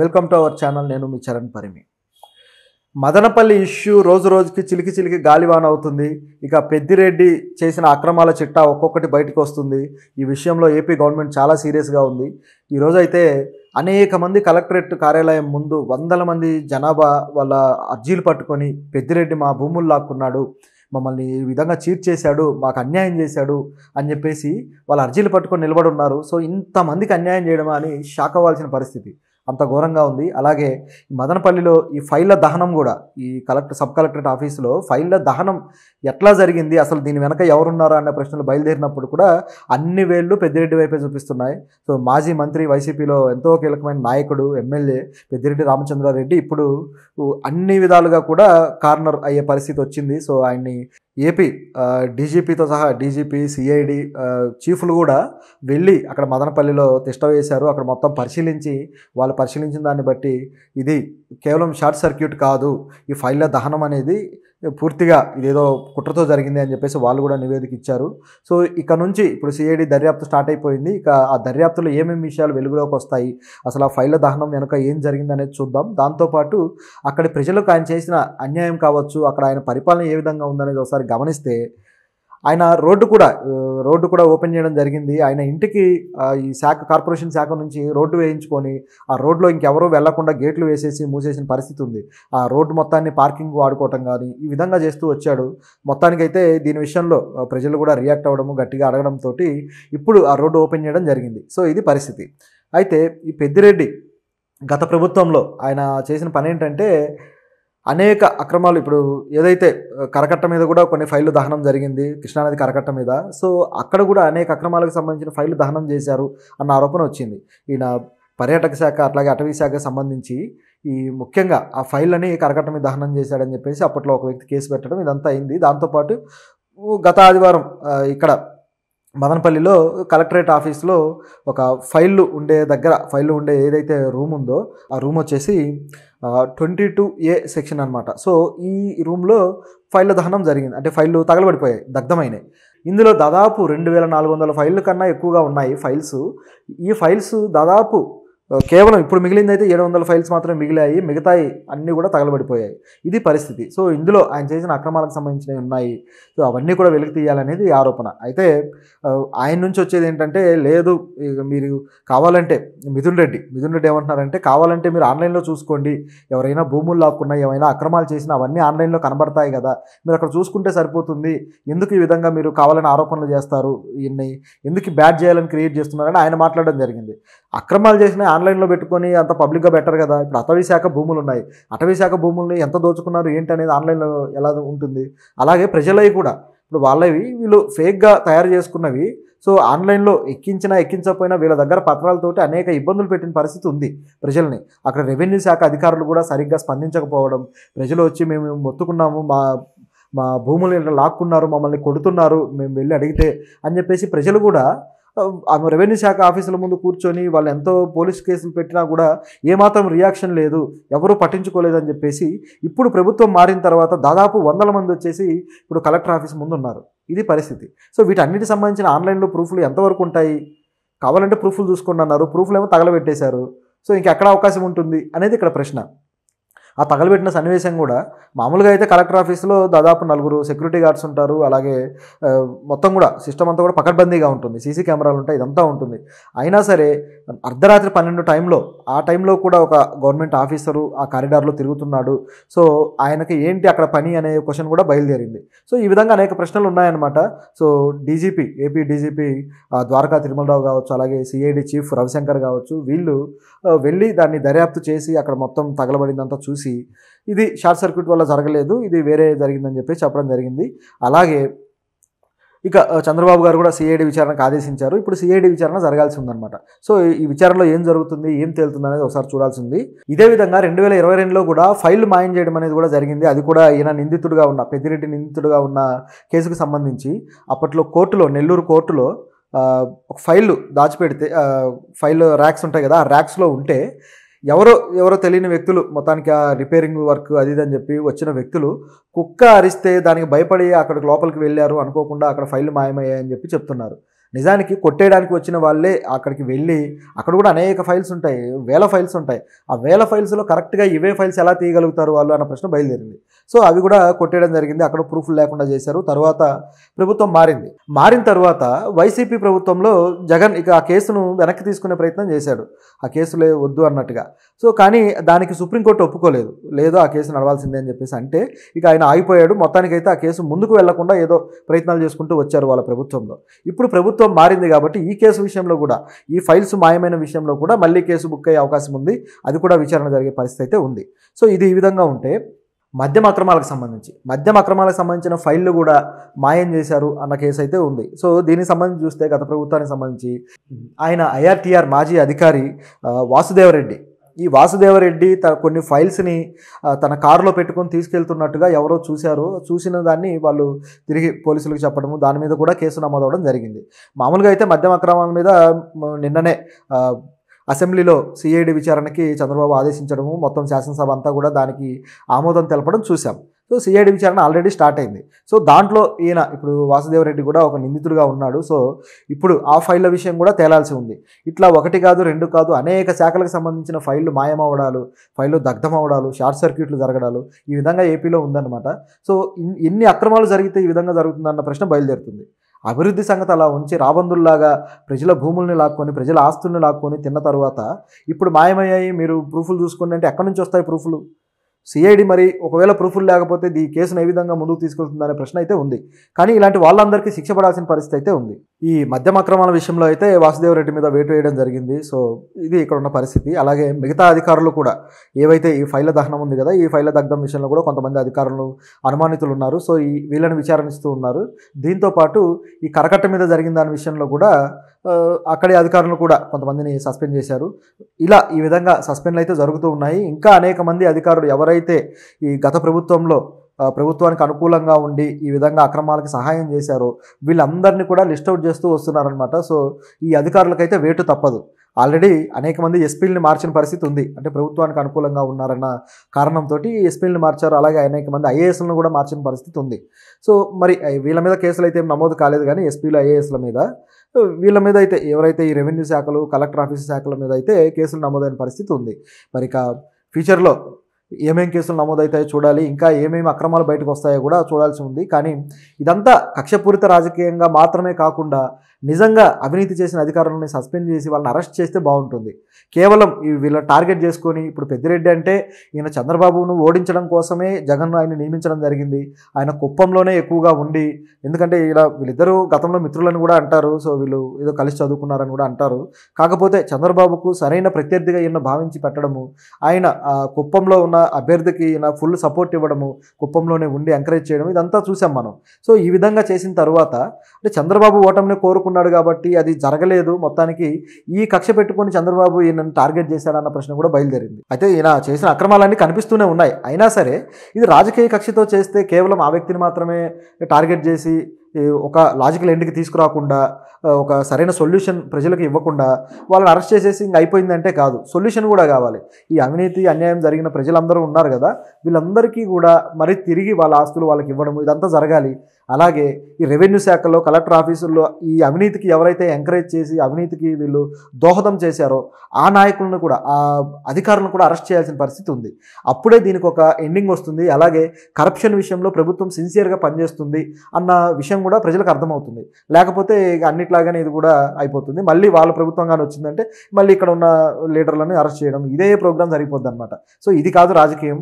Welcome to our channel. నేను మీ Charan Parimi. Madanapalle issue రోజు రోజుకి చిలికి చిలికి గాలివాన అవుతుంది. ఇక పెద్దిరెడ్డి చేసిన అక్రమాల చిట్టా ఒక్కొక్కటి బయటకు వస్తుంది. ఈ విషయంలో ఏపీ గవర్నమెంట్ చాలా సీరియస్గా ఉంది. ఈరోజైతే అనేక మంది కలెక్టరేట్ కార్యాలయం ముందు వందల మంది జనాభా వాళ్ళ అర్జీలు పట్టుకొని పెద్దిరెడ్డి మా భూములు లాక్కున్నాడు, మమ్మల్ని ఈ విధంగా చీట్ చేశాడు, మాకు అన్యాయం చేశాడు అని చెప్పేసి వాళ్ళ అర్జీలు పట్టుకొని నిలబడి ఉన్నారు. సో ఇంతమందికి అన్యాయం చేయడమా అని షాక్ అవ్వాల్సిన పరిస్థితి, అంత ఘోరంగా ఉంది. అలాగే మదనపల్లిలో ఈ ఫైళ్ళ దహనం కూడా, ఈ సబ్ కలెక్టరేట్ ఆఫీసులో ఫైళ్ళ దహనం ఎట్లా జరిగింది, అసలు దీని వెనక ఎవరున్నారా అన్న ప్రశ్నలు బయలుదేరినప్పుడు కూడా అన్ని వేళ్ళు పెద్దిరెడ్డి వైపే చూపిస్తున్నాయి. సో మాజీ మంత్రి, వైసీపీలో ఎంతో కీలకమైన నాయకుడు, ఎమ్మెల్యే పెద్దిరెడ్డి రామచంద్రారెడ్డి ఇప్పుడు అన్ని విధాలుగా కూడా కార్నర్ అయ్యే పరిస్థితి వచ్చింది. సో ఆయన్ని ఏపీ డీజీపీతో సహా డీజీపీ, సిఐడి చీఫ్లు కూడా వెళ్ళి అక్కడ మదనపల్లిలో తిష్ట వేశారు. అక్కడ మొత్తం పరిశీలించి వాళ్ళు పరిశీలించిన దాన్ని బట్టి ఇది కేవలం షార్ట్ సర్క్యూట్ కాదు, ఈ ఫైళ్ళ దహనం అనేది పూర్తిగా ఇదేదో కుట్రతో జరిగింది అని చెప్పేసి వాళ్ళు కూడా నివేదిక ఇచ్చారు. సో ఇక నుంచి ఇప్పుడు సిఐడి దర్యాప్తు స్టార్ట్ అయిపోయింది. ఇక ఆ దర్యాప్తులో ఏమేమి విషయాలు వెలుగులోకి వస్తాయి, అసలు ఆ ఫైళ్ళ దహనం వెనుక ఏం జరిగింది అనేది చూద్దాం. దాంతోపాటు అక్కడి ప్రజలకు ఆయన చేసిన అన్యాయం కావచ్చు, అక్కడ ఆయన పరిపాలన ఏ విధంగా ఉందనేది ఒకసారి గమనిస్తే, ఆయన రోడ్డు కూడా ఓపెన్ చేయడం జరిగింది. ఆయన ఇంటికి ఈ కార్పొరేషన్ శాఖ నుంచి రోడ్డు వేయించుకొని ఆ రోడ్లో ఇంకెవరూ వెళ్లకుండా గేట్లు వేసేసి మూసేసిన పరిస్థితి ఉంది. ఆ రోడ్డు మొత్తాన్ని పార్కింగ్ వాడుకోవటం కానీ ఈ విధంగా చేస్తూ వచ్చాడు. మొత్తానికైతే దీని విషయంలో ప్రజలు కూడా రియాక్ట్ అవ్వడము, గట్టిగా అడగడంతో ఇప్పుడు ఆ రోడ్డు ఓపెన్ చేయడం జరిగింది. సో ఇది పరిస్థితి. అయితే ఈ పెద్దిరెడ్డి గత ప్రభుత్వంలో ఆయన చేసిన పని ఏంటంటే, అనేక అక్రమాలు, ఇప్పుడు ఏదైతే కరకట్ట మీద కూడా కొన్ని ఫైళ్ళు దహనం జరిగింది, కృష్ణానది కరకట్ట మీద. సో అక్కడ కూడా అనేక అక్రమాలకు సంబంధించిన ఫైళ్ళు దహనం చేశారు అన్న ఆరోపణ వచ్చింది. ఈయన పర్యాటక శాఖ అట్లాగే అటవీ శాఖకు సంబంధించి ఈ ముఖ్యంగా ఆ ఫైళ్ళని కరకట్ట మీద దహనం చేశాడని చెప్పేసి అప్పట్లో ఒక వ్యక్తి కేసు పెట్టడం ఇదంతా అయింది. దాంతోపాటు గత ఆదివారం ఇక్కడ మదనపల్లిలో కలెక్టరేట్ ఆఫీస్లో ఒక ఫైళ్ళు ఉండే ఏదైతే రూమ్ ఉందో ఆ రూమ్ వచ్చేసి 22A సెక్షన్ అనమాట. సో ఈ రూమ్లో ఫైళ్ళ దహనం జరిగింది. అంటే ఫైళ్ళు తగలబడిపోయాయి, దగ్ధమైనాయి. ఇందులో దాదాపు 2400 ఫైళ్ళ కన్నా ఎక్కువగా ఉన్నాయి ఫైల్స్. ఈ ఫైల్స్ దాదాపు కేవలం ఇప్పుడు మిగిలిందైతే 700 ఫైల్స్ మాత్రమే మిగిలాయి, మిగతాయి అన్నీ కూడా తగలబడిపోయాయి. ఇది పరిస్థితి. సో ఇందులో ఆయన చేసిన అక్రమాలకు సంబంధించినవి ఉన్నాయి. సో అవన్నీ కూడా వెలికి తీయాలనేది ఆరోపణ. అయితే ఆయన నుంచి వచ్చేది ఏంటంటే, లేదు మీరు కావాలంటే మిథున్ రెడ్డి ఏమంటున్నారంటే, కావాలంటే మీరు ఆన్లైన్లో చూసుకోండి, ఎవరైనా భూములు లాక్కున్నా, ఏమైనా అక్రమాలు చేసినా అవన్నీ ఆన్లైన్లో కనబడతాయి కదా, మీరు అక్కడ చూసుకుంటే సరిపోతుంది, ఎందుకు ఈ విధంగా మీరు కావాలని ఆరోపణలు చేస్తారు, ఎందుకు బ్యాడ్ చేయాలని క్రియేట్ చేస్తున్నారని ఆయన మాట్లాడడం జరిగింది. అక్రమాలు చేసినా ఆన్లైన్లో పెట్టుకొని అంత పబ్లిక్గా బెటర్ కదా. ఇప్పుడు అటవీ శాఖ భూములు ఉన్నాయి, అటవీ శాఖ భూముల్ని ఎంత దోచుకున్నారు ఏంటి అనేది ఆన్లైన్లో ఎలా ఉంటుంది. అలాగే ప్రజలవి కూడా ఇప్పుడు వీళ్ళు ఫేక్గా తయారు చేసుకున్నవి సో ఆన్లైన్లో ఎక్కించకపోయినా వీళ్ళ దగ్గర పత్రాలతోటి అనేక ఇబ్బందులు పెట్టిన పరిస్థితి ఉంది ప్రజల్ని. అక్కడ రెవెన్యూ శాఖ అధికారులు కూడా సరిగ్గా స్పందించకపోవడం, ప్రజలు వచ్చి మేము మొత్తుకున్నాము, మా భూములు లాక్కున్నారు, మమ్మల్ని కొడుతున్నారు, మేము వెళ్ళి అడిగితే అని చెప్పేసి ప్రజలు కూడా రెవెన్యూ శాఖ ఆఫీసుల ముందు కూర్చొని వాళ్ళు ఎంతో పోలీస్ కేసులు పెట్టినా కూడా ఏమాత్రం రియాక్షన్ లేదు, ఎవరూ పట్టించుకోలేదని చెప్పేసి ఇప్పుడు ప్రభుత్వం మారిన తర్వాత దాదాపు 100 మంది వచ్చేసి ఇప్పుడు కలెక్టర్ ఆఫీస్ ముందు ఉన్నారు. ఇది పరిస్థితి. సో వీటన్నిటికి సంబంధించిన ఆన్లైన్లో ప్రూఫ్లు ఎంతవరకు ఉంటాయి, కావాలంటే ప్రూఫ్లు చూసుకోండి అన్నారు, ప్రూఫ్లు ఏమో తగలబెట్టేశారు. సో ఇంకెక్కడ అవకాశం ఉంటుంది అనేది ఇక్కడ ప్రశ్న. ఆ తగలబెట్టిన సన్నివేశం కూడా మామూలుగా అయితే కలెక్టర్ ఆఫీస్లో దాదాపు 4 సెక్యూరిటీ గార్డ్స్ ఉంటారు, అలాగే మొత్తం కూడా సిస్టమ్ అంతా కూడా పకడ్బందీగా ఉంటుంది, సీసీ కెమెరాలు ఉంటాయి, ఇదంతా ఉంటుంది. అయినా సరే అర్ధరాత్రి 12 ఆ టైంలో కూడా ఒక గవర్నమెంట్ ఆఫీసరు ఆ కారిడార్లో తిరుగుతున్నాడు. సో ఆయనకి ఏంటి అక్కడ పని అనే క్వశ్చన్ కూడా బయలుదేరింది. సో ఈ విధంగా అనేక ప్రశ్నలు ఉన్నాయన్నమాట. So AP DGP Dwaraka Tirumala Rao కావచ్చు, అలాగే సిఐడి చీఫ్ రవిశంకర్ కావచ్చు, వీళ్ళు వెళ్ళి దాన్ని దర్యాప్తు చేసి అక్కడ మొత్తం తగలబడిందంతా చూసి ఇది షార్ట్ సర్క్యూట్ వల్ల జరగలేదు, ఇది వేరే జరిగిందని చెప్పి చెప్పడం జరిగింది. అలాగే ఇక చంద్రబాబు గారు కూడా సిఐడి విచారణకు ఆదేశించారు. ఇప్పుడు సిఐడి విచారణ జరగాల్సి ఉందన్నమాట. సో ఈ విచారణలో ఏం జరుగుతుంది, ఏం తేలుతుంది అనేది ఒకసారి చూడాల్సి ఉంది. ఇదే విధంగా 2022లో కూడా ఫైల్ మాయం చేయడం అనేది కూడా జరిగింది. అది కూడా ఈయన పెద్దిరెడ్డి నిందితుడుగా ఉన్న కేసుకు సంబంధించి అప్పట్లో నెల్లూరు కోర్టులో ఒక ఫైల్ దాచిపెడితే, ఫైల్ ర్యాక్స్ ఉంటాయి కదా, ఆ ర్యాక్స్లో ఉంటే ఎవరో తెలియని వ్యక్తులు, మొత్తానికి ఆ రిపేరింగ్ వర్క్ అది అని చెప్పి వచ్చిన వ్యక్తులు కుక్క అరిస్తే దానికి భయపడి అక్కడికి లోపలికి వెళ్ళారు, అనుకోకుండా అక్కడ ఫైల్ మాయమయ్యాయని చెప్పి చెప్తున్నారు. నిజానికి కొట్టేయడానికి వచ్చిన వాళ్ళే అక్కడికి వెళ్ళి అక్కడ కూడా అనేక ఫైల్స్ ఉంటాయి, వేల ఫైల్స్ ఉంటాయి. ఆ వేల ఫైల్స్లో కరెక్ట్గా ఇవే ఫైల్స్ ఎలా తీయగలుగుతారు వాళ్ళు అన్న ప్రశ్న బయలుదేరింది. సో అవి కూడా కొట్టేయడం జరిగింది, అక్కడ ప్రూఫ్లు లేకుండా చేశారు. తర్వాత ప్రభుత్వం మారిన తర్వాత వైసీపీ ప్రభుత్వంలో జగన్ ఇక ఆ కేసును వెనక్కి తీసుకునే ప్రయత్నం చేశాడు, ఆ కేసులే వద్దు అన్నట్టుగా. సో కానీ దానికి సుప్రీంకోర్టు ఒప్పుకోలేదు, లేదు ఆ కేసు నడవాల్సిందే అని చెప్పేసి. అంటే ఇక ఆయన ఆగిపోయాడు. మొత్తానికైతే ఆ కేసు ముందుకు వెళ్లకుండా ఏదో ప్రయత్నాలు చేసుకుంటూ వచ్చారు వాళ్ళ ప్రభుత్వంలో. ఇప్పుడు ప్రభుత్వం మారింది కాబట్టి ఈ కేసు విషయంలో కూడా, ఈ ఫైల్స్ మాయమైన విషయంలో కూడా మళ్ళీ కేసు బుక్ అయ్యే అవకాశం ఉంది, అది కూడా విచారణ జరిగే పరిస్థితి అయితే ఉంది. సో ఇది ఈ విధంగా ఉంటే మద్యం అక్రమాలకు సంబంధించిన ఫైళ్లు కూడా మాయం చేశారు అన్న కేసు అయితే ఉంది. సో దీనికి సంబంధించి చూస్తే గత ప్రభుత్వానికి సంబంధించి ఆయన ఐఆర్టీఆర్ మాజీ అధికారి వాసుదేవరెడ్డి, ఈ వాసుదేవరెడ్డి కొన్ని ఫైల్స్ని తన కారులో పెట్టుకొని తీసుకెళ్తున్నట్టుగా ఎవరో చూసిన దాన్ని వాళ్ళు తిరిగి పోలీసులకు చెప్పడము, దాని మీద కూడా కేసు నమోదవడం జరిగింది. మామూలుగా అయితే మద్యం అక్రమాల మీద నిన్ననే అసెంబ్లీలో సిఐడి విచారణకి చంద్రబాబు ఆదేశించడము, మొత్తం శాసనసభ అంతా కూడా దానికి ఆమోదం తెలపడం చూసాం. సో సిఐడి విచారణ ఆల్రెడీ స్టార్ట్ అయింది. సో దాంట్లో ఈయన ఇప్పుడు వాసుదేవరెడ్డి కూడా ఒక నిందితుడిగా ఉన్నాడు. సో ఇప్పుడు ఆ ఫైళ్ళ విషయం కూడా తేలాల్సి ఉంది. ఇట్లా 1 కాదు 2 కాదు అనేక శాఖలకు సంబంధించిన ఫైళ్ళు మాయమవడాలు, ఫైళ్ళు దగ్ధమవడాలు, షార్ట్ సర్క్యూట్లు జరగడాలు ఈ విధంగా ఏపీలో ఉందన్నమాట. సో ఎన్ని అక్రమాలు జరిగితే ఈ విధంగా జరుగుతుందన్న ప్రశ్న బయలుదేరుతుంది. అభివృద్ధి సంగతి అలా ఉంచి రాబందుల్లాగా ప్రజల భూముల్ని లాక్కొని, ప్రజల ఆస్తుల్ని లాక్కొని తిన్న తర్వాత ఇప్పుడు మాయమయ్యాయి, మీరు ప్రూఫ్లు చూసుకోండి అంటే ఎక్కడి నుంచి వస్తాయి ప్రూఫ్లు? సిఐడి మరి ఒకవేళ ప్రూఫ్లు లేకపోతే ఈ కేసును ఏ విధంగా ముందుకు తీసుకెళ్తుందనే ప్రశ్న అయితే ఉంది. కానీ ఇలాంటి వాళ్ళందరికీ శిక్ష పడాల్సిన పరిస్థితి అయితే ఉంది. ఈ మద్యం అక్రమాల విషయంలో అయితే వాసుదేవరెడ్డి మీద వేటు వేయడం జరిగింది. సో ఇది ఇక్కడ ఉన్న పరిస్థితి. అలాగే మిగతా అధికారులు కూడా ఏవైతే ఈ ఫైళ్ళ దహనం ఉంది కదా, ఈ ఫైళ్ళ దగ్ధం విషయంలో కూడా కొంతమంది అధికారులు అనుమానితులు ఉన్నారు. సో వీళ్ళని విచారణిస్తూ ఉన్నారు. దీంతోపాటు ఈ కరకట్ట మీద జరిగిన దాని విషయంలో కూడా అక్కడి అధికారులు కూడా కొంతమందిని సస్పెండ్ చేశారు. ఇలా ఈ విధంగా సస్పెండ్లు అయితే జరుగుతూ ఉన్నాయి. ఇంకా అనేక మంది అధికారులు ఎవరైతే ఈ గత ప్రభుత్వంలో ప్రభుత్వానికి అనుకూలంగా ఉండి ఈ విధంగా అక్రమాలకు సహాయం చేశారో వీళ్ళందరినీ కూడా లిస్ట్ అవుట్ చేస్తూ వస్తున్నారనమాట. సో ఈ అధికారులకైతే వేటు తప్పదు. ఆల్రెడీ అనేక మంది ఎస్పీలని మార్చిన పరిస్థితి ఉంది. అంటే ప్రభుత్వానికి అనుకూలంగా ఉన్నారన్న కారణంతో ఎస్పీలని మార్చారు. అలాగే అనేక మంది ఐఏఎస్లను కూడా మార్చిన పరిస్థితి ఉంది. సో మరి వీళ్ళ మీద కేసులు అయితే ఏం నమోదు కాలేదు, కానీ ఎస్పీలు ఐఏఎస్ల మీద, వీళ్ళ మీద అయితే ఎవరైతే ఈ రెవెన్యూ శాఖలు, కలెక్టర్ ఆఫీస్ శాఖల మీద అయితే కేసులు నమోదైన పరిస్థితి ఉంది. మరి ఇక ఫ్యూచర్లో ఏమేం కేసులు నమోదవుతాయో చూడాలి, ఇంకా ఏమేమి అక్రమాలు బయటకు వస్తాయో కూడా చూడాల్సి ఉంది. కానీ ఇదంతా కక్షపూరిత రాజకీయంగా మాత్రమే కాకుండా నిజంగా అవినీతి చేసిన అధికారులని సస్పెండ్ చేసి వాళ్ళని అరెస్ట్ చేస్తే బాగుంటుంది. కేవలం వీళ్ళ టార్గెట్ చేసుకొని ఇప్పుడు పెద్దిరెడ్డి అంటే ఈయన చంద్రబాబును ఓడించడం కోసమే జగన్ ఆయన నియమించడం జరిగింది. ఆయన కుప్పంలోనే ఎక్కువగా ఉండి, ఎందుకంటే ఇలా వీళ్ళిద్దరూ గతంలో మిత్రులను కూడా అంటారు. సో వీళ్ళు ఏదో కలిసి చదువుకున్నారని కూడా అంటారు. కాకపోతే చంద్రబాబుకు సరైన ప్రత్యర్థిగా ఈయన భావించి పెట్టడము, ఆయన కుప్పంలో ఉన్న అభ్యర్థికి ఈయన ఫుల్ సపోర్ట్ ఇవ్వడము, కుప్పంలోనే ఉండి ఎంకరేజ్ చేయడం, ఇదంతా చూసాం మనం. సో ఈ విధంగా చేసిన తర్వాత అంటే చంద్రబాబు ఓటమిని కోరుకున్నాడు కాబట్టి అది జరగలేదు. మొత్తానికి ఈ కక్ష పెట్టుకొని చంద్రబాబు ఈయనను టార్గెట్ చేశాడన్న ప్రశ్న కూడా బయలుదేరింది. అయితే ఈయన చేసిన అక్రమాలన్నీ కనిపిస్తూనే ఉన్నాయి. అయినా సరే ఇది రాజకీయ కక్షతో చేస్తే కేవలం ఆ వ్యక్తిని మాత్రమే టార్గెట్ చేసి ఒక లాజికల్ ఎండ్కి తీసుకురాకుండా, ఒక సరైన సొల్యూషన్ ప్రజలకు ఇవ్వకుండా వాళ్ళని అరెస్ట్ చేసేసి ఇంక అయిపోయిందంటే కాదు, సొల్యూషన్ కూడా కావాలి. ఈ అవినీతి అన్యాయం జరిగిన ప్రజలందరూ ఉన్నారు కదా, వీళ్ళందరికీ కూడా మరి తిరిగి వాళ్ళ ఆస్తులు వాళ్ళకి ఇవ్వడం ఇదంతా జరగాలి. అలాగే ఈ రెవెన్యూ శాఖలో, కలెక్టర్ ఆఫీసుల్లో ఈ అవినీతికి ఎవరైతే ఎంకరేజ్ చేసి అవినీతికి వీళ్ళు దోహదం చేశారో ఆ నాయకులను కూడా, ఆ అధికారులను కూడా అరెస్ట్ చేయాల్సిన పరిస్థితి ఉంది. అప్పుడే దీనికి ఒక ఎండింగ్ వస్తుంది. అలాగే కరప్షన్ విషయంలో ప్రభుత్వం సిన్సియర్గా పనిచేస్తుంది అన్న విషయం కూడా ప్రజలకు అర్థమవుతుంది. లేకపోతే అన్నిట్లాగానే ఇది కూడా అయిపోతుంది. మళ్ళీ వాళ్ళ ప్రభుత్వంగానే వచ్చిందంటే మళ్ళీ ఇక్కడ ఉన్న లీడర్లను అరెస్ట్ చేయడం, ఇదే ప్రోగ్రామ్ సరిపోద్ది అనమాట. సో ఇది కాదు రాజకీయం.